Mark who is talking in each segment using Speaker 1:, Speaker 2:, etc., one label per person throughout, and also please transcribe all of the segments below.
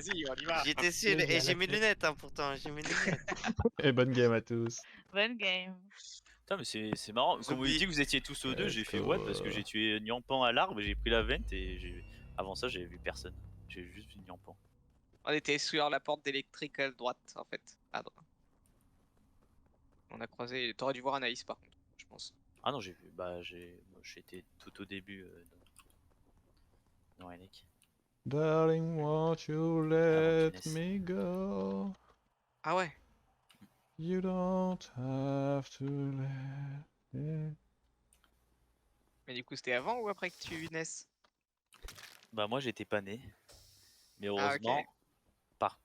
Speaker 1: vas-y, on y va.
Speaker 2: J'étais sûr, et j'ai mes lunettes hein, pourtant, j'ai mes lunettes.
Speaker 3: Et bonne game à tous.
Speaker 4: Bonne game.
Speaker 5: Putain, mais c'est marrant. Quand vous
Speaker 2: Zombie.
Speaker 5: dites que vous étiez tous aux deux, j'ai
Speaker 3: Let's
Speaker 5: fait
Speaker 3: go.
Speaker 5: what parce que j'ai tué Nyampan à l'arbre et j'ai pris la vente et avant ça, j'avais vu personne. J'ai juste vu Nyampan.
Speaker 1: On était sur la porte d'électrique droite, en fait. À droite. On a croisé. T'aurais dû voir Anaïs par contre, je pense.
Speaker 5: Ah non, j'ai vu. Bah, j'étais tout au début dans Henrik.
Speaker 3: Darling, won't you let
Speaker 5: Finesse.
Speaker 3: me go?
Speaker 1: Ah ouais.
Speaker 3: You don't have to let me...
Speaker 1: Mais du coup, c'était avant ou après que tu naisses?
Speaker 5: Bah, moi, j'étais pas né. Mais
Speaker 1: Ah,
Speaker 5: heureusement,
Speaker 1: ok.
Speaker 5: par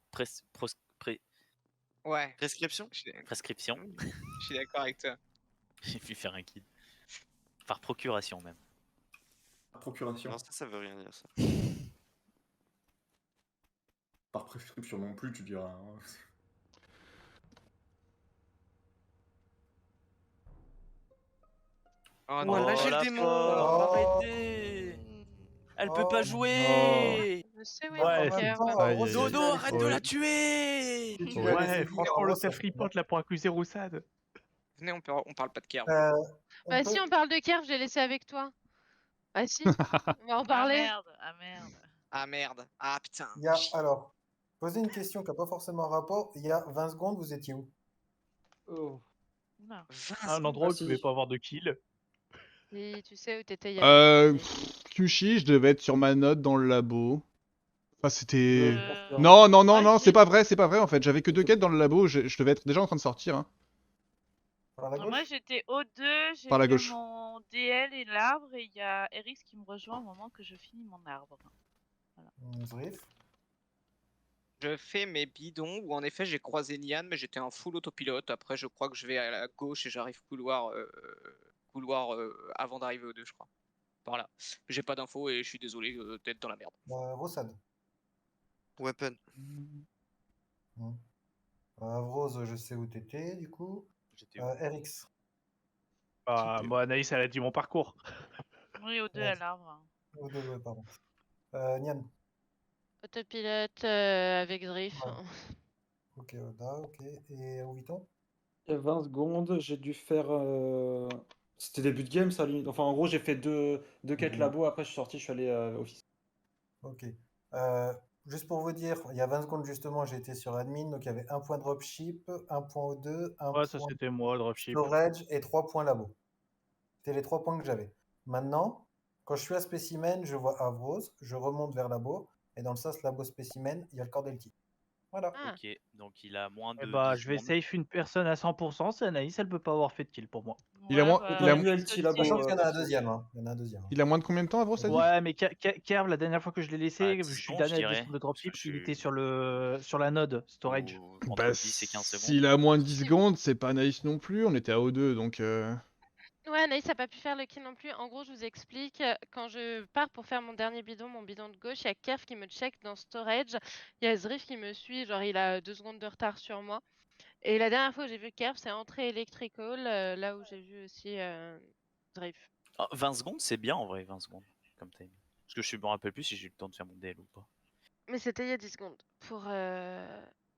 Speaker 1: Ouais.
Speaker 2: Prescription?
Speaker 5: prescription,
Speaker 1: Je suis d'accord avec toi.
Speaker 5: j'ai pu faire un kill. Par procuration même.
Speaker 6: Procuration.
Speaker 2: Non, ça veut rien dire ça.
Speaker 6: Par prescription non plus, tu diras. Hein.
Speaker 1: Oh
Speaker 2: Oh, là, j'ai le
Speaker 5: la
Speaker 2: démon.
Speaker 5: pauvre,
Speaker 7: Oh.
Speaker 5: arrêtez. Elle peut
Speaker 7: Oh.
Speaker 5: pas jouer.
Speaker 4: Je sais où
Speaker 3: Ouais,
Speaker 4: est
Speaker 7: En
Speaker 4: le
Speaker 7: même
Speaker 4: poker.
Speaker 7: temps,
Speaker 3: Aïe,
Speaker 7: Rose,
Speaker 3: aïe,
Speaker 7: tu
Speaker 3: aïe.
Speaker 5: Dodo,
Speaker 7: l'as
Speaker 5: arrête
Speaker 7: laissé-
Speaker 5: de la tuer.
Speaker 7: tu l'as
Speaker 3: Ouais,
Speaker 7: laissé
Speaker 3: franchement,
Speaker 7: vivre,
Speaker 3: le
Speaker 7: Rose, ça
Speaker 3: self-report là pour accuser Roussade.
Speaker 1: Venez, on parle pas de Kerb.
Speaker 7: on
Speaker 4: Bah
Speaker 7: peut-
Speaker 4: si on parle de Kerv, je l'ai laissé avec toi. Ah si, on va en
Speaker 8: Ah
Speaker 4: parler.
Speaker 8: merde, ah merde.
Speaker 1: Ah merde. Ah putain.
Speaker 7: il y a, alors, poser une question qui n'a pas forcément rapport. Il y a 20 secondes, vous étiez où?
Speaker 8: Oula.
Speaker 1: 20
Speaker 3: Un
Speaker 1: secondes.
Speaker 3: endroit où tu pouvais pas avoir de kill.
Speaker 4: Et tu sais où t'étais il y a longtemps,
Speaker 3: Kyushi, je devais être sur ma note dans le labo. Enfin, c'était...
Speaker 8: Euh,
Speaker 3: Non, non, non,
Speaker 8: ouais,
Speaker 3: non,
Speaker 8: si.
Speaker 3: c'est pas vrai, c'est pas vrai en fait. J'avais que 2 quêtes dans le labo, je devais être déjà en train de sortir. Hein.
Speaker 7: Par la gauche?
Speaker 8: Moi j'étais O2, j'ai
Speaker 3: Par la
Speaker 8: fait
Speaker 3: gauche.
Speaker 8: mon DL et l'arbre et il y a Eris qui me rejoint au moment que je finis mon arbre.
Speaker 7: Zrif.
Speaker 1: Je fais mes bidons où en effet j'ai croisé Nian, mais j'étais en full autopilote. Après, je crois que je vais à la gauche et j'arrive couloir, avant d'arriver aux deux, je crois. Par là. J'ai pas d'infos et je suis désolé d'être dans la merde.
Speaker 7: Rossad.
Speaker 2: Weapon.
Speaker 7: Rose, je sais où t'étais, du coup.
Speaker 5: J'étais où
Speaker 7: RX.
Speaker 3: Bah, moi, Anaïs, elle a dit mon parcours.
Speaker 8: Oui, O2
Speaker 7: Ouais.
Speaker 8: à l'arbre.
Speaker 7: Ouais, pardon. Nian.
Speaker 4: Autopilote avec Zrif.
Speaker 7: Ouais. Ok, Oda, ok. Et Oviton?
Speaker 9: Il y a 20 secondes, j'ai dû faire. C'était début de game, ça, limite. Enfin, en gros, j'ai fait deux quêtes
Speaker 7: Mhm.
Speaker 9: labo, après je suis sorti, je suis allé office.
Speaker 7: Ok. Juste pour vous dire, il y a 20 secondes justement, j'ai été sur admin, donc il y avait un point dropship, un point O2, un
Speaker 3: Ouais, ça
Speaker 7: point
Speaker 3: c'était moi, le dropship.
Speaker 7: storage et 3 points labo. C'était les 3 points que j'avais. Maintenant, quand je suis à spécimen, je vois Avrose, je remonte vers labo, et dans le sas labo spécimen, il y a le corps d'Elki. Voilà.
Speaker 4: Ah.
Speaker 5: Ok, donc il a moins de.
Speaker 3: Eh bah,
Speaker 5: 10
Speaker 3: je vais
Speaker 5: secondes.
Speaker 3: safe une personne à 100%, c'est Anaïs, elle peut pas avoir fait de kill pour moi.
Speaker 9: Il a moins-
Speaker 8: bah,
Speaker 9: il a-
Speaker 8: je
Speaker 9: LT
Speaker 8: te
Speaker 9: là-bas,
Speaker 8: dis.
Speaker 7: Sachant qu'il y en a un
Speaker 9: perso.
Speaker 7: deuxième. Hein. Il y en a un deuxième.
Speaker 3: Il a moins de combien de temps, Avro, ça dit?
Speaker 4: Ah,
Speaker 3: Ouais, mais Kerv, la dernière fois que je l'ai laissé,
Speaker 5: Ah,
Speaker 3: je
Speaker 5: 10
Speaker 3: suis
Speaker 5: secondes,
Speaker 3: damné
Speaker 5: je
Speaker 3: à
Speaker 5: dirais.
Speaker 3: 10 de dropship,
Speaker 5: Parce que
Speaker 3: il
Speaker 5: je-
Speaker 3: était sur la node, storage.
Speaker 5: Ou entre 10 et 15 secondes.
Speaker 3: S'il a moins de 10 secondes, c'est pas Anaïs non plus, on était à O2, donc...
Speaker 4: Ouais, Anaïs a pas pu faire le kill non plus. En gros, je vous explique. Quand je pars pour faire mon dernier bidon, mon bidon de gauche, il y a Kerf qui me check dans storage. Il y a Zrif qui me suit, genre il a 2 secondes de retard sur moi. Et la dernière fois que j'ai vu Kerf, c'est entrée electrical, là où j'ai vu aussi Zrif.
Speaker 5: Ah, 20 secondes, c'est bien en vrai, 20 secondes comme time. Parce que je me rappelle plus si j'ai eu le temps de faire mon DL ou pas.
Speaker 4: Mais c'était il y a 10 secondes pour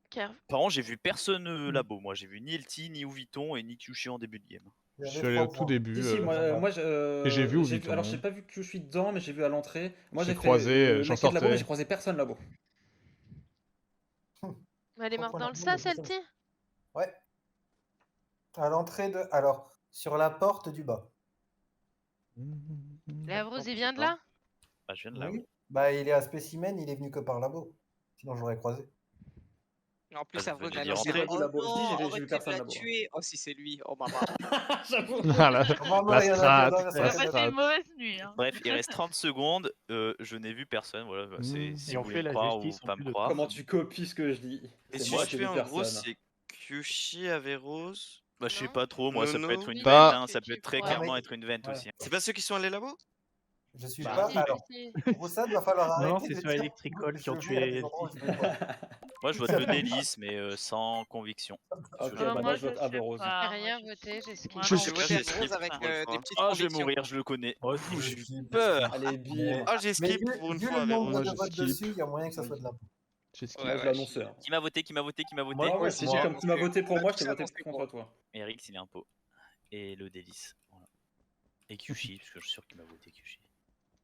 Speaker 4: Kerf.
Speaker 5: Par contre, j'ai vu personne labo. Moi, j'ai vu ni LT, ni Ouviton et ni Kyushi en début de game.
Speaker 7: Il y
Speaker 3: Je
Speaker 7: avait
Speaker 3: suis allé
Speaker 7: 3
Speaker 3: au tout
Speaker 7: points.
Speaker 3: début.
Speaker 9: Si, moi,
Speaker 3: Et j'ai vu
Speaker 9: j'ai
Speaker 3: Ouviton.
Speaker 9: alors j'ai pas vu que je suis dedans, mais j'ai vu à l'entrée. Moi
Speaker 3: J'ai
Speaker 9: j'ai
Speaker 3: croisé,
Speaker 9: fait
Speaker 3: j'en
Speaker 9: ma quête labo,
Speaker 3: sortais.
Speaker 9: mais j'ai croisé personne labo.
Speaker 4: Elle est
Speaker 7: Trois
Speaker 4: morte
Speaker 7: points
Speaker 4: dans le
Speaker 7: labo,
Speaker 4: sas,
Speaker 7: mais personne.
Speaker 4: celle-ci?
Speaker 7: Ouais. À l'entrée de. Alors, sur la porte du bas.
Speaker 4: La Rose,
Speaker 5: je
Speaker 4: il
Speaker 5: sais
Speaker 4: vient de
Speaker 5: pas.
Speaker 4: là?
Speaker 5: Bah, je viens de là.
Speaker 7: Oui.
Speaker 5: Oui.
Speaker 7: Bah, il est à spécimen, il est venu que par labo. Sinon, je l'aurais croisé.
Speaker 1: En plus,
Speaker 5: Ah,
Speaker 1: ça
Speaker 5: vous venez
Speaker 1: va
Speaker 5: d'y
Speaker 1: lancer
Speaker 5: rentrer.
Speaker 1: Oh
Speaker 9: Labo. Je dis,
Speaker 1: non,
Speaker 9: j'ai vu
Speaker 1: arrêtez de
Speaker 9: personne
Speaker 1: la
Speaker 9: là-bas.
Speaker 1: tuer. Oh, si c'est lui. Oh maman.
Speaker 9: J'avoue.
Speaker 3: Ah, la
Speaker 7: Normalement, il y en a
Speaker 3: strat,
Speaker 7: deux dans
Speaker 8: On
Speaker 7: la
Speaker 8: va
Speaker 7: salle.
Speaker 8: passer une mauvaise nuit. Hein.
Speaker 5: Bref, il reste 30 secondes. Je n'ai vu personne. Voilà, bah, c'est si
Speaker 3: Et
Speaker 5: vous
Speaker 3: on
Speaker 5: voulez
Speaker 3: fait
Speaker 5: me
Speaker 3: la
Speaker 5: croire
Speaker 3: justice
Speaker 5: ou
Speaker 3: en
Speaker 5: pas
Speaker 3: plus
Speaker 5: me
Speaker 3: de
Speaker 5: croire.
Speaker 9: Comment tu copies ce que je dis?
Speaker 2: Et
Speaker 9: C'est
Speaker 2: si
Speaker 9: moi
Speaker 2: je
Speaker 9: qui ai
Speaker 2: fais
Speaker 9: vu
Speaker 2: en gros,
Speaker 9: personne.
Speaker 2: c'est Kyushi avec Rose.
Speaker 5: Bah, je sais
Speaker 4: Non.
Speaker 5: pas trop. Moi, ça peut être une
Speaker 4: Oui,
Speaker 5: vente.
Speaker 3: Bah-
Speaker 5: Hein, ça peut être très
Speaker 4: Ouais.
Speaker 5: clairement
Speaker 7: mais-
Speaker 5: être une vente
Speaker 7: Ouais.
Speaker 5: aussi. Hein.
Speaker 2: C'est pas ceux qui sont allés là-bas?
Speaker 7: Je suis
Speaker 3: Bah,
Speaker 7: pas.
Speaker 4: Si,
Speaker 7: Alors,
Speaker 4: si.
Speaker 7: pour ça, il va falloir arrêter.
Speaker 3: Non, c'est
Speaker 7: de
Speaker 3: sur
Speaker 7: dire
Speaker 3: Electrical qui
Speaker 7: je
Speaker 3: ont
Speaker 7: vais
Speaker 3: tué
Speaker 7: à des endroits où je vais pas.
Speaker 5: Moi, je vote le délice, mais sans conviction.
Speaker 9: Ok,
Speaker 5: Je-
Speaker 9: bah
Speaker 8: moi,
Speaker 9: moi je
Speaker 8: je
Speaker 9: vote
Speaker 8: sais
Speaker 9: Averrose.
Speaker 8: pas.
Speaker 4: J'ai
Speaker 8: moi,
Speaker 4: rien
Speaker 8: je
Speaker 4: voté,
Speaker 8: suis
Speaker 4: j'ai skip.
Speaker 8: vraiment
Speaker 3: Je
Speaker 1: Je
Speaker 3: skip.
Speaker 1: vote
Speaker 2: j'ai
Speaker 1: Rose
Speaker 2: skip
Speaker 1: avec
Speaker 2: pour une fois.
Speaker 1: des petites
Speaker 5: Ah, je vais
Speaker 1: convictions.
Speaker 5: mourir, je le connais.
Speaker 3: Moi aussi,
Speaker 2: J'ai peur.
Speaker 9: Allez, bim.
Speaker 5: Oh.
Speaker 1: Ah,
Speaker 7: Mais
Speaker 1: j'ai skip
Speaker 7: vu,
Speaker 1: pour une
Speaker 7: vu
Speaker 1: fois
Speaker 7: le
Speaker 1: avec
Speaker 7: nombre
Speaker 3: Moi,
Speaker 7: de
Speaker 3: je
Speaker 7: votes
Speaker 3: skip.
Speaker 7: dessus, il y a moyen que ça soit de la.
Speaker 3: Cheski.
Speaker 9: Moi, je l'annonçais. hein.
Speaker 5: Qui m'a voté, qui m'a voté, qui m'a voté
Speaker 9: Moi aussi,
Speaker 1: moi,
Speaker 9: comme tu m'as voté pour
Speaker 1: on a
Speaker 9: moi, je
Speaker 1: tous
Speaker 9: t'ai voté
Speaker 1: annoncé
Speaker 9: contre toi.
Speaker 5: Et Rix, il est un pot. Et le délice. Voilà. Et Kyushi, parce que je suis sûr qu'il m'a voté Kyushi.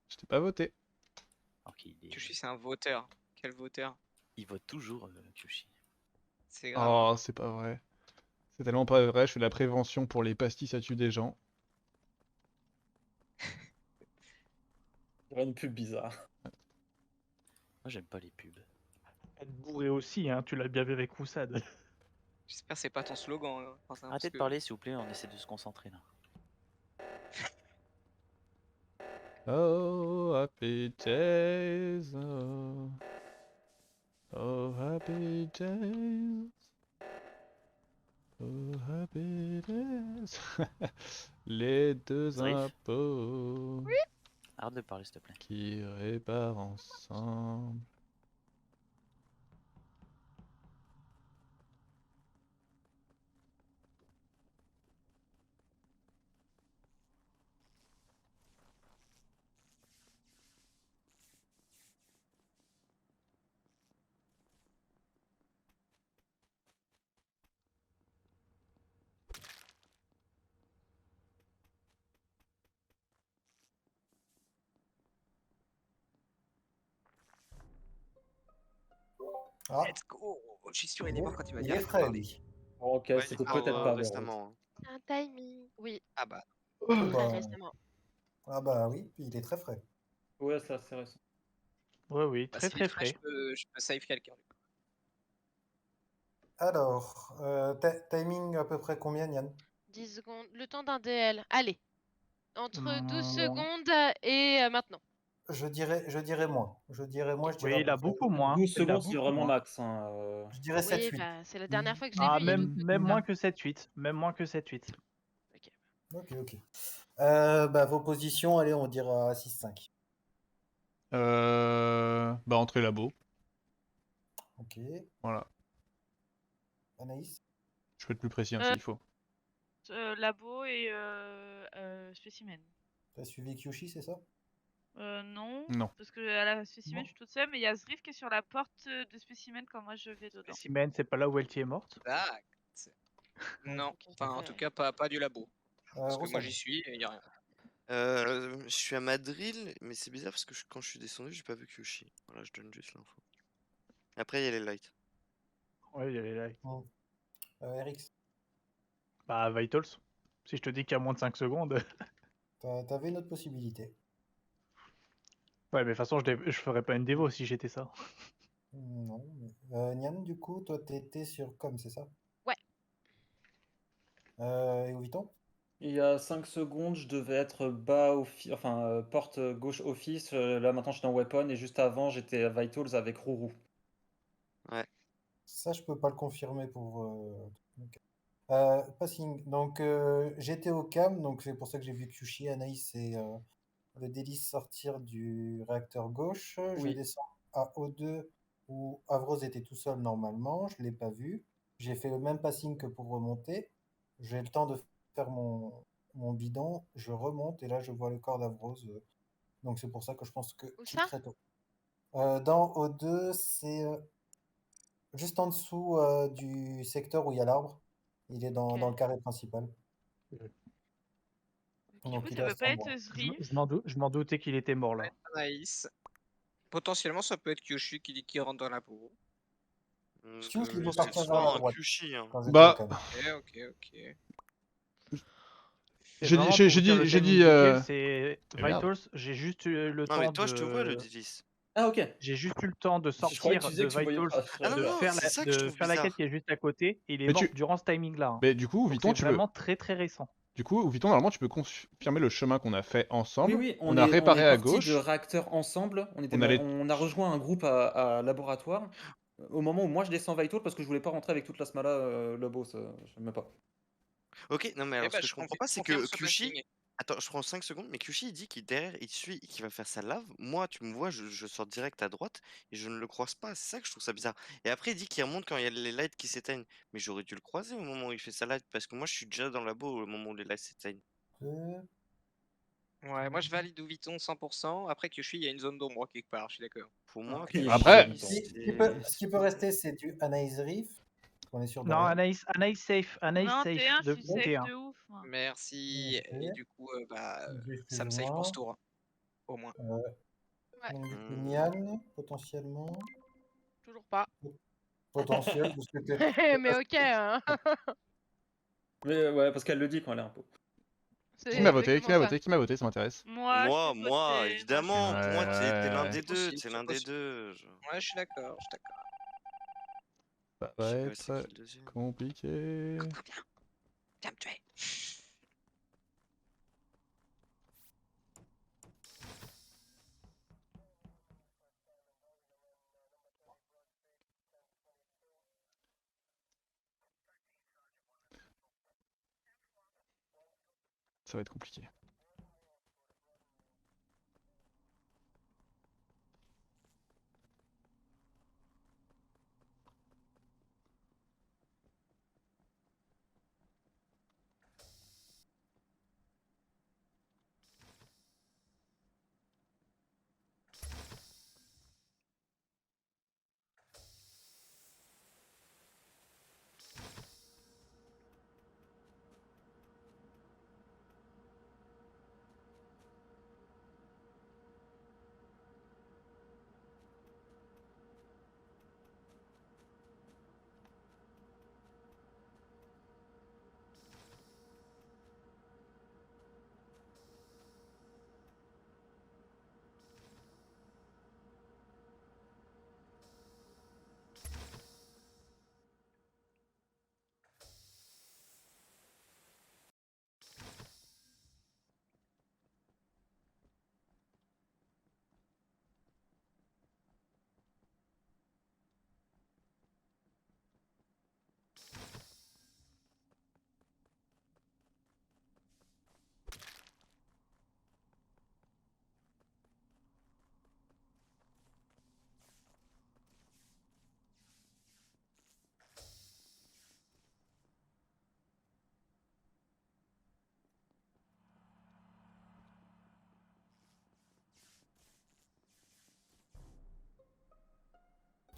Speaker 3: Je t'ai pas voté.
Speaker 5: Alors qu'il est...
Speaker 1: Kyushi, c'est un voteur. Quel voteur?
Speaker 5: Il vote toujours Kyushi.
Speaker 1: C'est grave. hein.
Speaker 3: Oh, c'est pas vrai. C'est tellement pas vrai, je fais de la prévention pour les pastilles, ça tue des gens.
Speaker 9: Il y aura une pub bizarre.
Speaker 5: Moi, j'aime pas les pubs.
Speaker 10: Être bourré aussi, hein, tu l'as bien vu avec Roussade.
Speaker 1: J'espère que c'est pas ton slogan. Quentin,
Speaker 5: Arrêtez de
Speaker 1: parce que-
Speaker 5: parler, s'il vous plaît, on essaie de se concentrer là.
Speaker 3: Oh, happy days. Oh, oh happy days. Oh, happy days. Les deux
Speaker 5: Zrif.
Speaker 3: impôts
Speaker 5: Arrête de parler, s'il te plaît.
Speaker 3: qui réparent ensemble.
Speaker 7: Ah,
Speaker 1: Let's go. Je suis sûr, il est mort quand il m'a dit.
Speaker 7: il est
Speaker 1: arrête de
Speaker 7: frais,
Speaker 1: parler.
Speaker 7: lui.
Speaker 9: Ok,
Speaker 2: Ouais,
Speaker 9: c'était
Speaker 2: il est
Speaker 9: peut-être
Speaker 2: mort,
Speaker 9: pas
Speaker 2: récemment.
Speaker 4: Un timing. Oui,
Speaker 1: Ah bah.
Speaker 7: Ah
Speaker 4: très
Speaker 7: bah,
Speaker 4: récemment.
Speaker 7: ah bah oui, il est très frais.
Speaker 9: Ouais, ça c'est récent.
Speaker 10: Oui, oui,
Speaker 1: Bah,
Speaker 10: très
Speaker 1: s'il est
Speaker 10: très
Speaker 1: frais,
Speaker 10: frais.
Speaker 1: je peux save quelqu'un.
Speaker 7: Alors, timing à peu près combien, Yann?
Speaker 4: 10 secondes. Le temps d'un DL. Allez. Entre 12
Speaker 10: Mmh,
Speaker 4: secondes et maintenant.
Speaker 7: Je dirais moins. Je dirais moins, je dirais
Speaker 10: Oui,
Speaker 7: à
Speaker 10: il
Speaker 7: peu
Speaker 10: a
Speaker 7: près-
Speaker 10: beaucoup moins.
Speaker 9: 12
Speaker 10: Il a
Speaker 9: secondes, c'est
Speaker 10: beaucoup
Speaker 9: vraiment
Speaker 10: moins.
Speaker 9: max. Hein,
Speaker 7: Je dirais
Speaker 4: Oui,
Speaker 7: 7-8.
Speaker 4: bah, c'est la dernière fois que je l'ai
Speaker 10: Ah,
Speaker 4: vu. il y a
Speaker 10: même,
Speaker 4: 12
Speaker 10: même
Speaker 4: secondes.
Speaker 10: moins que 7-8. Même moins que 7-8.
Speaker 7: Ok, ok. Bah, vos positions, allez, on dira 6-5.
Speaker 3: Bah, entrée labo.
Speaker 7: Ok.
Speaker 3: Voilà.
Speaker 7: Anaïs?
Speaker 3: Je peux être plus précis hein,
Speaker 8: Euh,
Speaker 3: s'il faut.
Speaker 8: Labo et spécimen.
Speaker 7: T'as suivi Kyushi, c'est ça?
Speaker 8: Non,
Speaker 3: Non.
Speaker 8: parce que à la spécimen,
Speaker 7: Non.
Speaker 8: je suis toute seule, mais il y a Zrif qui est sur la porte de spécimen quand moi je vais dedans.
Speaker 10: Spécimen, c'est pas là où Eltie est morte.
Speaker 1: Exact. Non,
Speaker 4: Ok,
Speaker 1: enfin en
Speaker 4: ouais.
Speaker 1: tout cas pas du labo. Parce que moi
Speaker 7: Roussane.
Speaker 1: j'y suis et il n'y a rien.
Speaker 2: Je suis à Madrid, mais c'est bizarre parce que quand je suis descendu, j'ai pas vu Kyushi. Voilà, je donne juste l'info. Après, il y a les lights.
Speaker 10: Ouais, il y avait là.
Speaker 7: RX,
Speaker 10: Bah, Vitals. Si je te dis qu'il y a moins de 5 secondes.
Speaker 7: t'avais une autre possibilité.
Speaker 10: Ouais, mais de toute façon, je ferais pas une dévo si j'étais ça.
Speaker 7: Non. Nian, du coup, toi, t'étais sur com, c'est ça?
Speaker 4: Ouais.
Speaker 7: Et Oviton?
Speaker 9: Il y a 5 secondes, je devais être bas office, enfin porte gauche office. Là maintenant, je suis dans weapon et juste avant, j'étais à Vitals avec Rourou.
Speaker 7: Ça, je peux pas le confirmer pour. Ok. Passing. Donc, j'étais au cam, donc c'est pour ça que j'ai vu Kyushi, Anaïs et le délice sortir du réacteur gauche. Je
Speaker 9: Oui.
Speaker 7: descends à O2 où Avrose était tout seul normalement. Je l'ai pas vu. J'ai fait le même passing que pour remonter. J'ai le temps de faire mon bidon. Je remonte et là, je vois le corps d'Avrose. Donc, c'est pour ça que je pense que
Speaker 4: Où
Speaker 7: kill
Speaker 4: ça?
Speaker 7: très tôt. Dans O2, c'est juste en dessous du secteur où il y a l'arbre. Il est dans
Speaker 4: Ok.
Speaker 7: le carré principal.
Speaker 8: Du
Speaker 7: Donc,
Speaker 8: coup,
Speaker 7: il
Speaker 8: ça
Speaker 7: est à
Speaker 8: peut
Speaker 7: 100
Speaker 8: pas
Speaker 7: mois.
Speaker 8: être Zrif.
Speaker 10: Je m'en doutais qu'il était mort là.
Speaker 1: Anaïs. Potentiellement ça peut être Kyoshi qui rentre dans la peau.
Speaker 7: Je pense qu'il
Speaker 2: Je
Speaker 7: peut
Speaker 2: suis
Speaker 7: partir vers
Speaker 2: souvent
Speaker 7: la
Speaker 2: un
Speaker 7: droite.
Speaker 2: Kyushi. Hein.
Speaker 7: Quand j'étais
Speaker 3: Bah,
Speaker 7: au cam.
Speaker 1: Ok.
Speaker 10: C'est
Speaker 3: J'ai
Speaker 10: vraiment
Speaker 3: dit,
Speaker 10: pour vous dire le
Speaker 3: j'ai
Speaker 10: timing
Speaker 3: dit,
Speaker 10: du kill, c'est
Speaker 3: eh merde.
Speaker 10: Vitals, j'ai juste eu le
Speaker 2: Non, mais
Speaker 10: temps
Speaker 2: toi, je te vois, le
Speaker 10: de...
Speaker 2: délice.
Speaker 9: Ah ok.
Speaker 10: J'ai juste eu le temps de
Speaker 9: Je croyais que
Speaker 10: sortir
Speaker 9: tu disais
Speaker 10: de
Speaker 9: que tu voyais
Speaker 10: Vitals,
Speaker 9: pas.
Speaker 2: Ah non,
Speaker 10: de
Speaker 2: non,
Speaker 10: faire
Speaker 2: c'est
Speaker 10: la,
Speaker 2: ça que je
Speaker 10: de
Speaker 2: trouve
Speaker 10: faire la quête
Speaker 2: bizarre.
Speaker 10: qui est juste à côté, et il est
Speaker 3: Mais
Speaker 10: mort
Speaker 3: tu-
Speaker 10: durant ce timing-là. hein.
Speaker 3: Mais du coup,
Speaker 10: Donc
Speaker 3: Viton,
Speaker 10: c'est
Speaker 3: tu peux.
Speaker 10: vraiment très très récent.
Speaker 3: Du coup, Viton, normalement, tu peux confirmer le chemin qu'on a fait
Speaker 9: Oui,
Speaker 3: ensemble.
Speaker 9: oui,
Speaker 3: On a réparé
Speaker 9: est
Speaker 3: à
Speaker 9: parti
Speaker 3: gauche.
Speaker 9: de réacteur ensemble.
Speaker 3: On allait.
Speaker 9: On a rejoint un groupe à laboratoire. Au moment où moi je descends Vital parce que je voulais pas rentrer avec toute la smala Lobo, ça, je sais même pas.
Speaker 2: Ok, non, mais
Speaker 1: Eh
Speaker 2: alors
Speaker 1: bah,
Speaker 2: ce que
Speaker 1: je
Speaker 2: je comprends pas, c'est
Speaker 1: confirme
Speaker 2: que
Speaker 1: ce
Speaker 2: Kyushi.
Speaker 1: passing.
Speaker 2: Attends, je prends 5 secondes, mais Kyushi il dit qu'il derrière, il suit, qu'il va faire sa lave. Moi, tu me vois, je sors direct à droite et je ne le croise pas. C'est ça que je trouve ça bizarre. Et après, il dit qu'il remonte quand il y a les lights qui s'éteignent. Mais j'aurais dû le croiser au moment où il fait sa light parce que moi, je suis déjà dans le labo au moment où les lights s'éteignent.
Speaker 7: Euh,
Speaker 1: Ouais, moi je valide Vuitton 100%. Après Kyushu, il y a une zone d'ombre quelque part, je suis d'accord.
Speaker 2: Pour moi,
Speaker 9: Oui,
Speaker 3: Après-
Speaker 2: Kyushu,
Speaker 7: Ce qui peut rester, c'est du Anaïs Riff. On est sûr de
Speaker 10: Non,
Speaker 7: rien.
Speaker 10: Anaïs safe. Anaïs
Speaker 8: Non,
Speaker 10: safe.
Speaker 8: T1, je
Speaker 10: De
Speaker 8: suis safe
Speaker 10: T1.
Speaker 8: de ouf. moi.
Speaker 1: Merci.
Speaker 7: Ok.
Speaker 1: Et du coup, ça me
Speaker 7: Excuse-moi.
Speaker 1: save pour ce tour. Au moins.
Speaker 4: Ouais.
Speaker 7: Donc, du coup,
Speaker 2: Hmm.
Speaker 7: Nian, potentiellement.
Speaker 4: Toujours pas.
Speaker 7: Potentiel, parce que t'es-
Speaker 4: Mais ok, hein.
Speaker 9: Mais ouais, parce qu'elle le dit quand elle est un peu.
Speaker 4: C'est
Speaker 3: Qui m'a voté? Qui
Speaker 4: exactement
Speaker 3: m'a
Speaker 4: ça.
Speaker 3: voté? Qui m'a voté? Ça m'intéresse.
Speaker 8: Moi, je t'ai
Speaker 2: Moi,
Speaker 8: voté,
Speaker 2: évidemment, pour moi,
Speaker 3: Ouais,
Speaker 2: t'es l'un
Speaker 3: ouais.
Speaker 2: des deux,
Speaker 1: Possible,
Speaker 2: t'es
Speaker 1: c'est
Speaker 2: l'un des
Speaker 1: possible.
Speaker 2: deux.
Speaker 1: Ouais, je suis d'accord, je suis d'accord.
Speaker 3: Ça
Speaker 2: Je
Speaker 3: va
Speaker 2: sais pas c'est
Speaker 3: être
Speaker 2: qui le deuxième.
Speaker 3: compliqué.
Speaker 1: Très bien. Viens me tuer.
Speaker 3: Ça va être compliqué.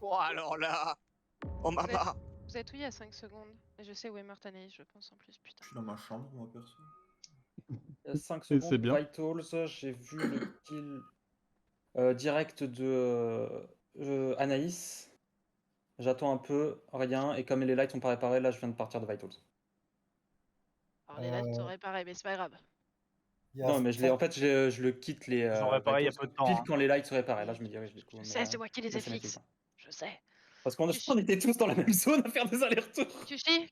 Speaker 3: Oh, alors là. Oh maman.
Speaker 4: Vous êtes où il y a 5 secondes? Et je sais où est morte Anaïs, je pense en plus, putain.
Speaker 6: Je suis dans ma chambre, moi, perso.
Speaker 9: Il y a 5
Speaker 3: Et
Speaker 9: secondes,
Speaker 3: c'est bien.
Speaker 9: Vitals, j'ai vu le kill direct de Anaïs. J'attends un peu, rien, et comme les lights sont pas réparés, là je viens de partir de Vitals.
Speaker 4: Alors les lights sont réparés, mais c'est pas grave.
Speaker 7: il y a
Speaker 9: Non, mais
Speaker 7: Stan-
Speaker 9: en fait, je le quitte les
Speaker 10: Ils ont réparé il y a
Speaker 9: Vitals
Speaker 10: peu de temps.
Speaker 9: pile
Speaker 10: hein.
Speaker 9: quand les lights sont réparés. Là, je me dirige du coup.
Speaker 4: Je sais, c'est moi qui les ai fixes. Je sais.
Speaker 9: Parce qu'on
Speaker 4: Kushi.
Speaker 9: on était tous dans la même zone à faire des allers-retours.
Speaker 4: Kushi.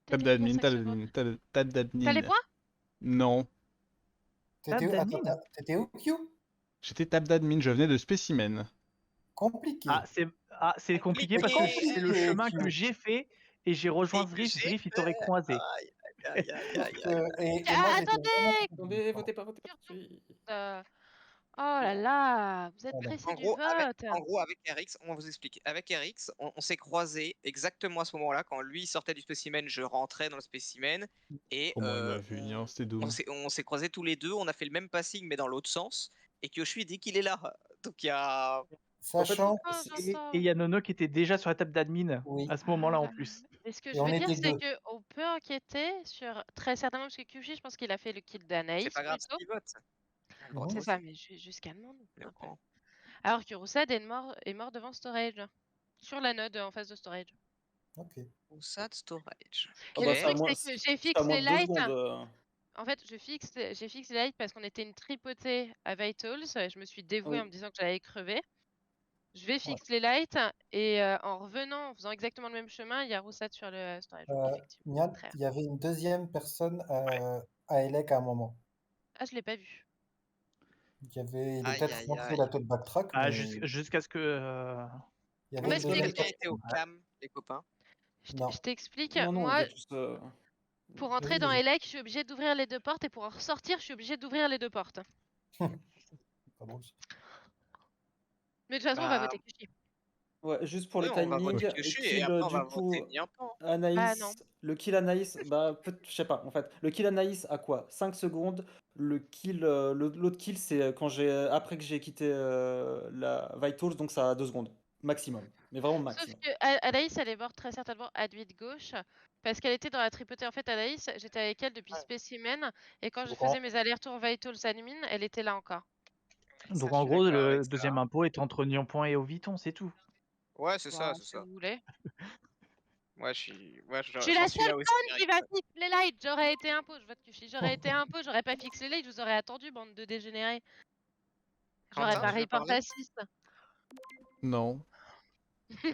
Speaker 3: Tab
Speaker 4: TTI,
Speaker 3: d'admin,
Speaker 4: il y a 5 secondes.
Speaker 3: tab d'admin.
Speaker 4: T'as les points?
Speaker 3: Non.
Speaker 7: T'étais où?
Speaker 10: Tab
Speaker 7: Attends,
Speaker 10: d'admin.
Speaker 7: t'étais où, Q?
Speaker 3: J'étais tab d'admin, je venais de spécimen.
Speaker 7: Compliqué.
Speaker 10: C'est compliqué parce que c'est le
Speaker 7: Compliqué,
Speaker 10: chemin
Speaker 7: Q.
Speaker 10: que j'ai fait et j'ai rejoint
Speaker 1: Et que
Speaker 10: Zriff.
Speaker 1: j'ai
Speaker 10: Zriff, il t'aurait croisé.
Speaker 1: Aïe, aïe, aïe, aïe,
Speaker 7: Parce
Speaker 1: aïe.
Speaker 7: que- et moi, j'étais
Speaker 4: Attendez.
Speaker 7: vraiment-
Speaker 9: Attendez, votez pas.
Speaker 4: Oh là là, vous êtes
Speaker 7: Pardon.
Speaker 4: pressé
Speaker 1: En
Speaker 4: du
Speaker 1: gros,
Speaker 4: vote.
Speaker 1: avec RX, on va vous expliquer. Avec RX, on s'est croisés exactement à ce moment-là. Quand lui sortait du spécimen, je rentrais dans le spécimen. Et
Speaker 3: Comment il m'a vu, hein, c'était doux.
Speaker 1: on s'est croisés tous les deux. On a fait le même passing, mais dans l'autre sens. Et Kyoshui dit qu'il est là. Donc il y a.
Speaker 7: Sachant
Speaker 4: Oh,
Speaker 10: Et
Speaker 4: j'entends.
Speaker 10: il y a Nono qui était déjà sur la table d'admin
Speaker 7: Oui.
Speaker 10: à ce moment-là en plus.
Speaker 4: Et ce que
Speaker 7: Et
Speaker 4: je
Speaker 7: on
Speaker 4: veux dire,
Speaker 7: était
Speaker 4: c'est
Speaker 7: deux.
Speaker 4: qu'on peut enquêter sur très certainement, parce que Kyushi, je pense qu'il a fait le kill d'Anaïs.
Speaker 1: C'est pas grave
Speaker 4: plutôt.
Speaker 1: s'il vote.
Speaker 7: Mhm.
Speaker 4: C'est ça, mais jusqu'à demander.
Speaker 1: Il est au courant.
Speaker 4: Alors que Roussad est mort devant Storage. Sur la node en face de Storage.
Speaker 7: Ok.
Speaker 1: Ou ça de storage.
Speaker 9: Ah
Speaker 4: Et
Speaker 9: bah,
Speaker 4: le
Speaker 9: c'est à
Speaker 4: truc,
Speaker 9: moi-
Speaker 4: c'est que j'ai
Speaker 9: c'est à
Speaker 4: fixé
Speaker 9: moins
Speaker 4: les
Speaker 9: de 2
Speaker 4: lights.
Speaker 9: secondes.
Speaker 4: En fait, j'ai fixé les lights parce qu'on était une tripotée à Vitals. Je me suis dévouée
Speaker 9: Oui.
Speaker 4: en me disant que j'allais crever. Je vais fixer les lights et en revenant, en faisant exactement le même chemin, il y a Roussad sur le storage. Donc, effectivement,
Speaker 7: Nian,
Speaker 4: très rare.
Speaker 7: il y avait une deuxième personne à Elec à un moment.
Speaker 4: Ah, je l'ai pas vu.
Speaker 7: Il est
Speaker 1: Aïe,
Speaker 7: peut-être
Speaker 1: aïe,
Speaker 7: rentré
Speaker 1: aïe.
Speaker 7: la tête backtrack,
Speaker 10: Ah,
Speaker 7: mais
Speaker 10: jusqu'à ce que.
Speaker 7: il y
Speaker 4: On
Speaker 7: avait une
Speaker 1: Est-ce que
Speaker 7: deuxième
Speaker 4: m'explique.
Speaker 1: quelqu'un était au
Speaker 7: personne.
Speaker 1: cam, les copains?
Speaker 7: Non.
Speaker 4: Je t'explique.
Speaker 9: Non, on
Speaker 4: Moi,
Speaker 9: était tous.
Speaker 4: pour entrer
Speaker 7: Vas-y,
Speaker 4: dans
Speaker 7: vas-y.
Speaker 4: Elec, je suis obligée d'ouvrir les deux portes et pour en ressortir, je suis obligée d'ouvrir les deux portes.
Speaker 7: Pas drôle.
Speaker 4: Mais de toute façon, on va voter Kushi.
Speaker 9: Ouais, juste pour
Speaker 1: Ouais,
Speaker 9: le
Speaker 1: on va voter
Speaker 9: timing,
Speaker 1: Kyoshi et
Speaker 9: kill
Speaker 1: après on
Speaker 9: du
Speaker 1: va
Speaker 9: coup
Speaker 1: voter Niampan.
Speaker 4: Bah non.
Speaker 9: Anaïs, le kill Anaïs, bah je sais pas en fait. Le kill Anaïs à quoi? 5 secondes. Le kill, l'autre kill c'est quand après que j'ai quitté la Vitals, donc ça a 2 secondes maximum. Mais vraiment
Speaker 4: Sauf
Speaker 9: maximum.
Speaker 4: que Anaïs, elle est morte très certainement à nuit de gauche parce qu'elle était dans la tripotée. En fait, Anaïs, j'étais avec elle depuis Spécimen et quand je
Speaker 10: Donc
Speaker 4: faisais
Speaker 10: en,
Speaker 4: mes allers-retours Vitals admin, elle était là encore.
Speaker 1: Ça,
Speaker 10: donc
Speaker 1: je
Speaker 10: en
Speaker 1: suis
Speaker 10: gros,
Speaker 1: d'accord avec
Speaker 10: le
Speaker 1: ça.
Speaker 10: deuxième impôt est entre Niampoint et Oviton, c'est tout.
Speaker 1: Ouais, c'est ça,
Speaker 4: Bah,
Speaker 1: c'est
Speaker 4: si
Speaker 1: ça.
Speaker 4: vous voulez.
Speaker 1: Ouais,
Speaker 4: Je suis
Speaker 1: j'en
Speaker 4: la
Speaker 1: suis
Speaker 4: seule
Speaker 1: là aussi.
Speaker 4: conne qui va fixer les lights. J'aurais été impôt, je vote Kyoshi. J'aurais été impôt, j'aurais pas fixé les lights, je vous aurais attendu, bande de dégénérés. J'aurais
Speaker 1: Quentin,
Speaker 4: pas
Speaker 1: tu veux
Speaker 4: report
Speaker 1: parler?
Speaker 4: assist.
Speaker 3: Non. J'ai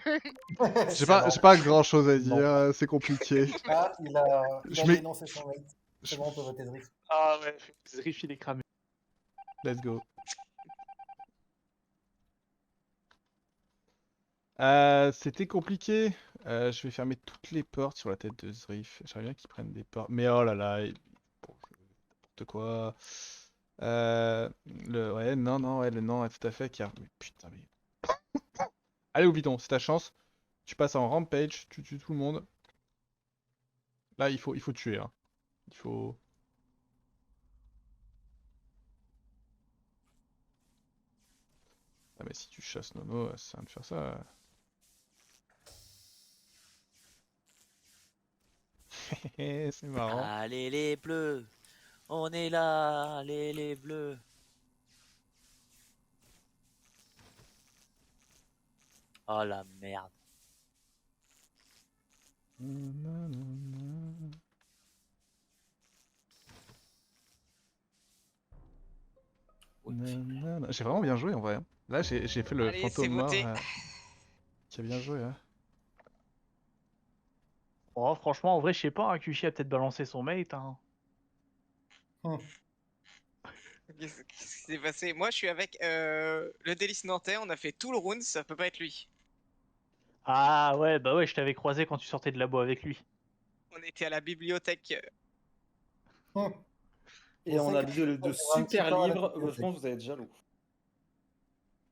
Speaker 7: C'est
Speaker 3: pas
Speaker 7: bon.
Speaker 3: grand chose à
Speaker 7: Non.
Speaker 3: dire, c'est compliqué.
Speaker 7: Ah, il a
Speaker 3: Je mets-
Speaker 7: dénoncé son mate. C'est bon, on peut voter Zrif.
Speaker 10: Ah ouais, Zrif il est cramé.
Speaker 3: Let's go. C'était compliqué. Je vais fermer toutes les portes sur la tête de Zrif. J'aimerais bien qu'il prenne des portes. Mais oh là là, bon, n'importe quoi. Ouais, non, ouais, le non, ouais, tout à fait. Mais putain, mais. Allez, au bidon, c'est ta chance. Tu passes en rampage, tu tues tout le monde. Là, il faut tuer, hein. Il faut. Ah, mais si tu chasses Nono, ça sert à rien de faire ça. C'est marrant.
Speaker 5: Allez les bleus, on est là, allez les bleus. Oh la merde.
Speaker 3: J'ai vraiment bien joué en vrai, hein. Là, j'ai fait le
Speaker 1: Allez, c'est
Speaker 3: fantôme mort
Speaker 1: voté.
Speaker 3: qui a bien joué, hein.
Speaker 10: Oh, franchement, en vrai, je sais pas, hein, Kyoshi a peut-être balancé son mate. Hein.
Speaker 1: Qu'est-ce qui s'est passé? Moi, je suis avec le délice nantais. On a fait tout le round. Ça peut pas être lui.
Speaker 10: Ah ouais, bah ouais, je t'avais croisé quand tu sortais de labo avec lui.
Speaker 1: On était à la bibliothèque.
Speaker 9: Et on a lu de
Speaker 7: un petit
Speaker 9: super
Speaker 7: temps à la
Speaker 9: livres,
Speaker 7: bibliothèque.
Speaker 9: je pense que vous êtes jaloux.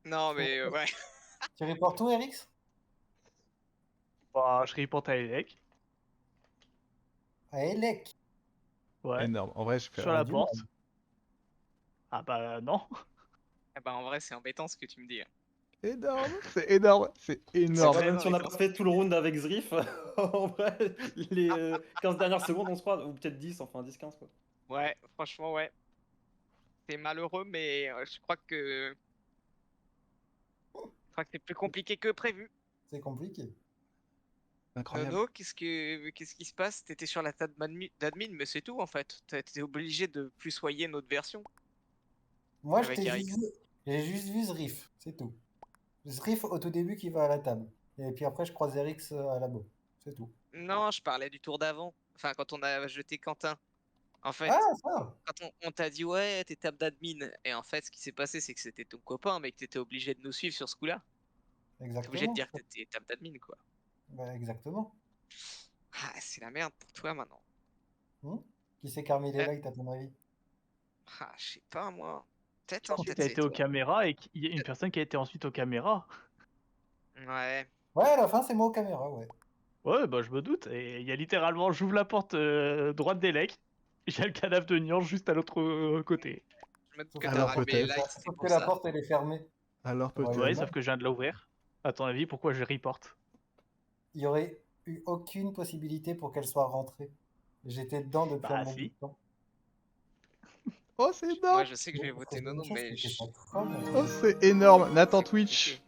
Speaker 1: Non, mais ouais.
Speaker 7: Tu reportes où, Erix?
Speaker 10: Bah, je reporte à Elec.
Speaker 7: À Elec.
Speaker 10: Ouais.
Speaker 3: Énorme. En vrai, je fais
Speaker 10: Sur la
Speaker 7: du
Speaker 10: porte.
Speaker 7: monde.
Speaker 10: Ah bah non.
Speaker 1: Ah bah, en vrai, c'est embêtant ce que tu me dis.
Speaker 3: énorme, c'est énorme, c'est
Speaker 9: C'est
Speaker 3: énorme.
Speaker 9: vrai, même si on n'a pas fait tout le round avec Zrif, en vrai, les 15 dernières secondes, on se croise, ou peut-être 10, enfin 10-15 quoi.
Speaker 1: Ouais, franchement, ouais. C'est malheureux, mais je crois que c'est plus compliqué que prévu.
Speaker 7: C'est compliqué.
Speaker 3: Incroyable.
Speaker 1: Nono, qu'est-ce qui se passe? T'étais sur la table d'admin, mais c'est tout en fait. T'étais obligé de plus soyer notre version.
Speaker 7: Moi,
Speaker 1: Avec Eric.
Speaker 7: j'ai juste vu Zrif, c'est tout. Zrif au tout début qui va à la table. Et puis après, je croise Erix à labo. C'est tout.
Speaker 1: Non, je parlais du tour d'avant. Enfin, quand on a jeté Quentin. En fait,
Speaker 7: Ah, ça!
Speaker 1: quand on t'a dit ouais, t'es table d'admin. Et en fait, ce qui s'est passé, c'est que c'était ton copain, mais que t'étais obligé de nous suivre sur ce coup-là. T'es obligé de
Speaker 7: Exactement.
Speaker 1: dire que t'étais table d'admin, quoi.
Speaker 7: Bah, exactement.
Speaker 1: Ah, c'est la merde pour toi maintenant.
Speaker 7: Qui c'est qui a remis les
Speaker 1: Eh.
Speaker 7: lights à ton avis?
Speaker 1: Ah, je sais pas moi. Peut-être, hein,
Speaker 10: Ensuite,
Speaker 1: peut-être
Speaker 10: t'as
Speaker 1: c'est
Speaker 10: été aux
Speaker 1: toi.
Speaker 10: caméras et qu'il y a une personne qui a été ensuite aux caméras.
Speaker 1: Ouais.
Speaker 7: Ouais, à la fin, c'est moi aux caméras, ouais.
Speaker 10: Ouais, bah je me doute. Et il y a littéralement, j'ouvre la porte droite d'Elec. J'ai le cadavre de Nian juste à l'autre côté.
Speaker 1: Je me doute
Speaker 7: Sauf
Speaker 1: que
Speaker 7: que
Speaker 1: t'as
Speaker 3: Alors,
Speaker 1: rallumé les
Speaker 3: peut-être.
Speaker 1: lights, c'est
Speaker 7: Sauf
Speaker 1: pour
Speaker 7: que la
Speaker 1: ça.
Speaker 7: porte, elle est fermée.
Speaker 3: Alors
Speaker 7: Ouais,
Speaker 3: peut-être.
Speaker 10: Ouais, sauf que je viens de l'ouvrir. À ton avis, pourquoi je reporte?
Speaker 7: Il y aurait eu aucune possibilité pour qu'elle soit rentrée. J'étais dedans depuis un
Speaker 10: Bah
Speaker 7: bon bout
Speaker 10: si.
Speaker 7: de temps.
Speaker 3: Oh, c'est
Speaker 1: Moi,
Speaker 3: énorme.
Speaker 1: je sais que je vais voter
Speaker 7: Nono,
Speaker 1: Nono, mais
Speaker 3: Oh, c'est énorme. Nathan
Speaker 1: c'est
Speaker 3: Twitch,
Speaker 1: compliqué.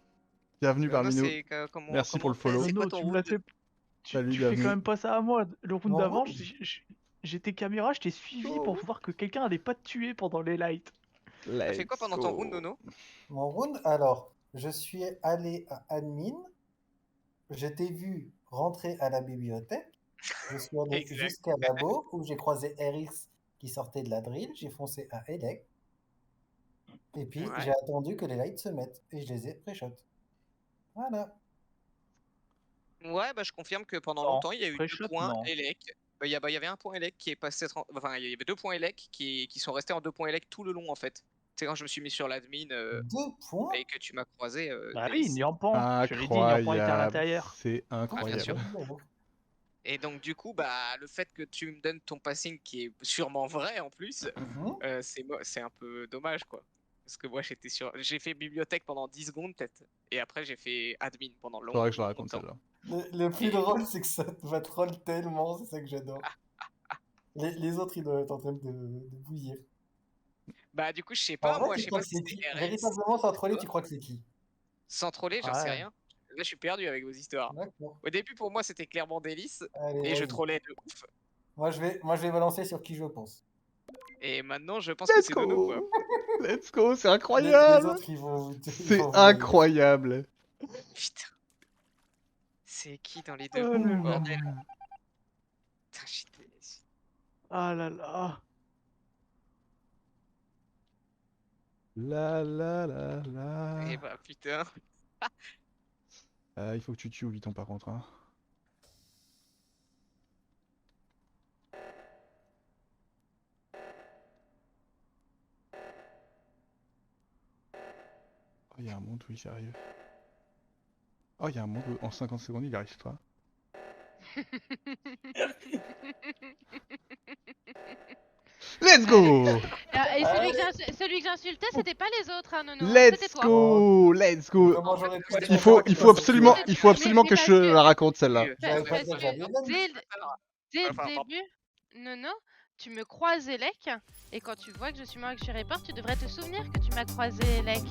Speaker 3: bienvenue
Speaker 1: Nono,
Speaker 3: parmi nous.
Speaker 1: c'est comment
Speaker 3: Merci pour le follow.
Speaker 1: c'est quoi
Speaker 10: Nono,
Speaker 1: ton
Speaker 10: tu me l'as
Speaker 1: round?
Speaker 10: fait.
Speaker 3: Salut,
Speaker 10: Tu fais
Speaker 3: bienvenue.
Speaker 10: quand même pas ça à moi. Le round
Speaker 7: Mon
Speaker 10: d'avant,
Speaker 7: round
Speaker 10: j'étais caméra, je t'ai suivi pour voir que quelqu'un allait pas te tuer pendant les lights.
Speaker 1: T'as fait quoi pendant ton round, Nono?
Speaker 7: Mon round, alors, je suis allé à admin, je t'ai vu rentrer à la bibliothèque, je suis allé
Speaker 1: Exact.
Speaker 7: jusqu'à labo où j'ai croisé Erix qui sortait de la drill, j'ai foncé à Elec, et puis
Speaker 1: Ouais.
Speaker 7: j'ai attendu que les lights se mettent et je les ai pré-shot. Voilà.
Speaker 1: Ouais, bah je confirme que pendant
Speaker 10: Non,
Speaker 1: longtemps, il y a eu 2
Speaker 10: pré-shot,
Speaker 1: points
Speaker 10: non.
Speaker 1: Elec. Il y avait un point Elec qui est passé. Enfin, il y avait 2 points Elec qui sont restés en 2 points Elec tout le long en fait. sais, quand je me suis mis sur l'admin
Speaker 7: 2 points.
Speaker 1: et que tu m'as croisé.
Speaker 10: Bah oui,
Speaker 1: Naïs.
Speaker 10: Nyampan. Je l'ai dit, Nyampan était à
Speaker 3: Incroyable.
Speaker 10: l'intérieur.
Speaker 3: C'est
Speaker 1: bien sûr.
Speaker 3: incroyable.
Speaker 1: Et donc, du coup, bah, le fait que tu me donnes ton passing qui est sûrement vrai en plus, c'est un peu dommage, quoi. Parce que moi, j'ai fait bibliothèque pendant 10 secondes, peut-être. Et après, j'ai fait admin pendant longtemps.
Speaker 3: Faudrait que je la raconte celle-là.
Speaker 7: Le plus drôle, c'est que ça te va troll tellement, c'est ça que j'adore. Les autres, ils doivent être en train de bouillir.
Speaker 1: Bah, du coup, je sais
Speaker 7: En
Speaker 1: pas,
Speaker 7: vrai,
Speaker 1: moi,
Speaker 7: tu
Speaker 1: je sais
Speaker 7: crois
Speaker 1: pas
Speaker 7: que
Speaker 1: si
Speaker 7: c'est qui
Speaker 1: c'était RS.
Speaker 7: Véritablement, sans troller, tu crois que c'est qui?
Speaker 1: Sans troller, j'en sais
Speaker 10: Ouais.
Speaker 1: rien. Là, je suis perdu avec vos histoires.
Speaker 7: D'accord.
Speaker 1: Au début, pour moi, c'était clairement Délice.
Speaker 7: Allez,
Speaker 1: Et je
Speaker 7: vas-y.
Speaker 1: trollais de ouf.
Speaker 7: Moi, je vais balancer sur qui je pense.
Speaker 1: Et maintenant, je pense que
Speaker 3: Let's
Speaker 1: c'est Nono, quoi.
Speaker 3: go. Let's go, c'est
Speaker 7: Les
Speaker 3: incroyable.
Speaker 7: autres, ils vont
Speaker 3: C'est
Speaker 7: vous
Speaker 3: incroyable.
Speaker 1: Putain. C'est qui dans les deux
Speaker 10: Oh là là.
Speaker 1: bordel. Putain, j'étais...
Speaker 10: Ah là là.
Speaker 3: La la la la.
Speaker 1: Eh bah, putain.
Speaker 3: Il faut que tu tues Ouviton par contre. Hein. Oh, il y a un monde où il arrive. Oh, il y a un monde où en 50 secondes il arrive pas. Let's go.
Speaker 4: Et celui que j'insultais, c'était pas les autres, hein, Nono.
Speaker 3: Let's
Speaker 4: C'était toi.
Speaker 3: go. Let's go.
Speaker 7: Comment j'aurais pu
Speaker 3: Il faut absolument que je la raconte celle-là.
Speaker 7: J'avais pas
Speaker 4: Parce
Speaker 7: dit,
Speaker 4: que
Speaker 7: j'avais
Speaker 4: dès le début, Nono, tu me croises Elec, et quand tu vois que je suis mort et que je suis report, tu devrais te souvenir que tu m'as croisé Elec.